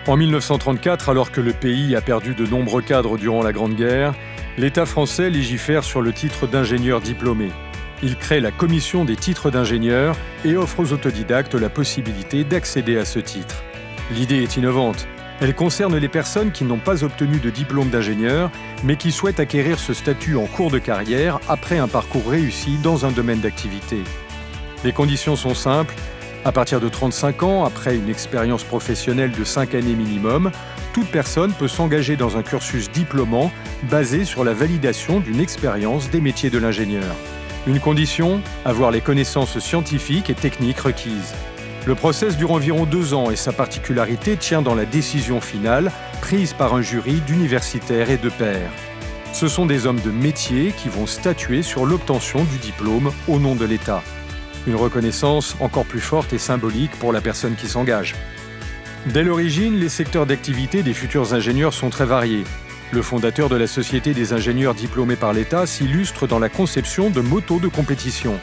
En 1934, alors que le pays a perdu de nombreux cadres durant la Grande Guerre, l'État français légifère sur le titre d'ingénieur diplômé. Il crée la commission des titres d'ingénieur et offre aux autodidactes la possibilité d'accéder à ce titre. L'idée est innovante. Elle concerne les personnes qui n'ont pas obtenu de diplôme d'ingénieur, mais qui souhaitent acquérir ce statut en cours de carrière après un parcours réussi dans un domaine d'activité. Les conditions sont simples. À partir de 35 ans, après une expérience professionnelle de 5 années minimum, toute personne peut s'engager dans un cursus diplômant basé sur la validation d'une expérience des métiers de l'ingénieur. Une condition, avoir les connaissances scientifiques et techniques requises. Le process dure environ 2 ans et sa particularité tient dans la décision finale prise par un jury d'universitaires et de pairs. Ce sont des hommes de métier qui vont statuer sur l'obtention du diplôme au nom de l'État. Une reconnaissance encore plus forte et symbolique pour la personne qui s'engage. Dès l'origine, les secteurs d'activité des futurs ingénieurs sont très variés. Le fondateur de la Société des ingénieurs diplômés par l'État s'illustre dans la conception de motos de compétition.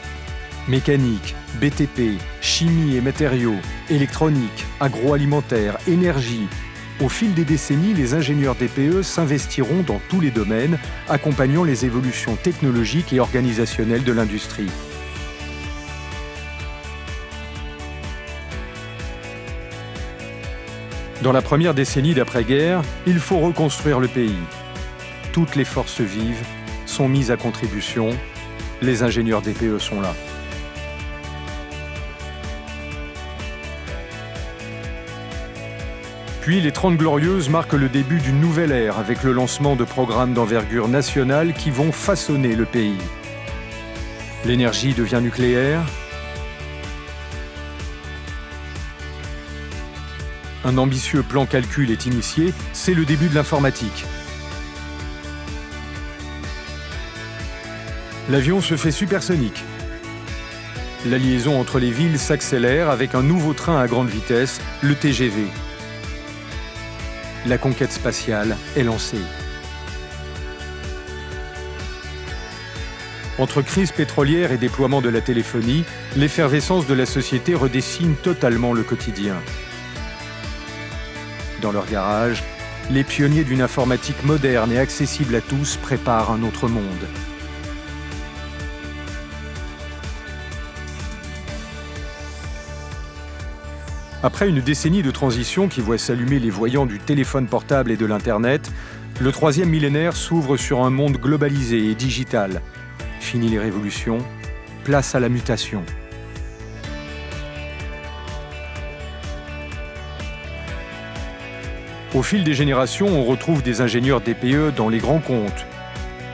Mécanique, BTP, chimie et matériaux, électronique, agroalimentaire, énergie. Au fil des décennies, les ingénieurs DPE s'investiront dans tous les domaines, accompagnant les évolutions technologiques et organisationnelles de l'industrie. Dans la première décennie d'après-guerre, il faut reconstruire le pays. Toutes les forces vives sont mises à contribution. Les ingénieurs DPE sont là. Puis les 30 Glorieuses marquent le début d'une nouvelle ère avec le lancement de programmes d'envergure nationale qui vont façonner le pays. L'énergie devient nucléaire. Un ambitieux plan calcul est initié, c'est le début de l'informatique. L'avion se fait supersonique. La liaison entre les villes s'accélère avec un nouveau train à grande vitesse, le TGV. La conquête spatiale est lancée. Entre crise pétrolière et déploiement de la téléphonie, l'effervescence de la société redessine totalement le quotidien. Dans leur garage, les pionniers d'une informatique moderne et accessible à tous préparent un autre monde. Après une décennie de transition qui voit s'allumer les voyants du téléphone portable et de l'Internet, le 3e millénaire s'ouvre sur un monde globalisé et digital. Fini les révolutions, place à la mutation. Au fil des générations, on retrouve des ingénieurs DPE dans les grands comptes,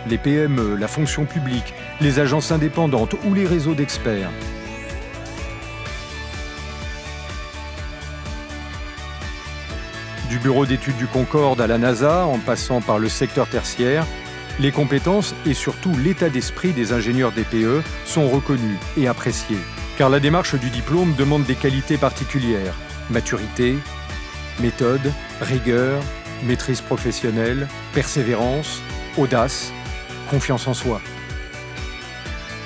les PME, la fonction publique, les agences indépendantes ou les réseaux d'experts. Du bureau d'études du Concorde à la NASA, en passant par le secteur tertiaire, les compétences et surtout l'état d'esprit des ingénieurs DPE sont reconnus et appréciés. Car la démarche du diplôme demande des qualités particulières, maturité, méthode, rigueur, maîtrise professionnelle, persévérance, audace, confiance en soi.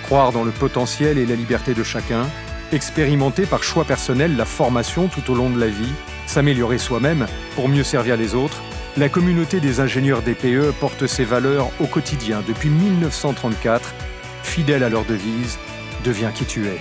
Croire dans le potentiel et la liberté de chacun, expérimenter par choix personnel la formation tout au long de la vie, s'améliorer soi-même pour mieux servir les autres, la communauté des ingénieurs DPE porte ces valeurs au quotidien depuis 1934, fidèle à leur devise « Deviens qui tu es ».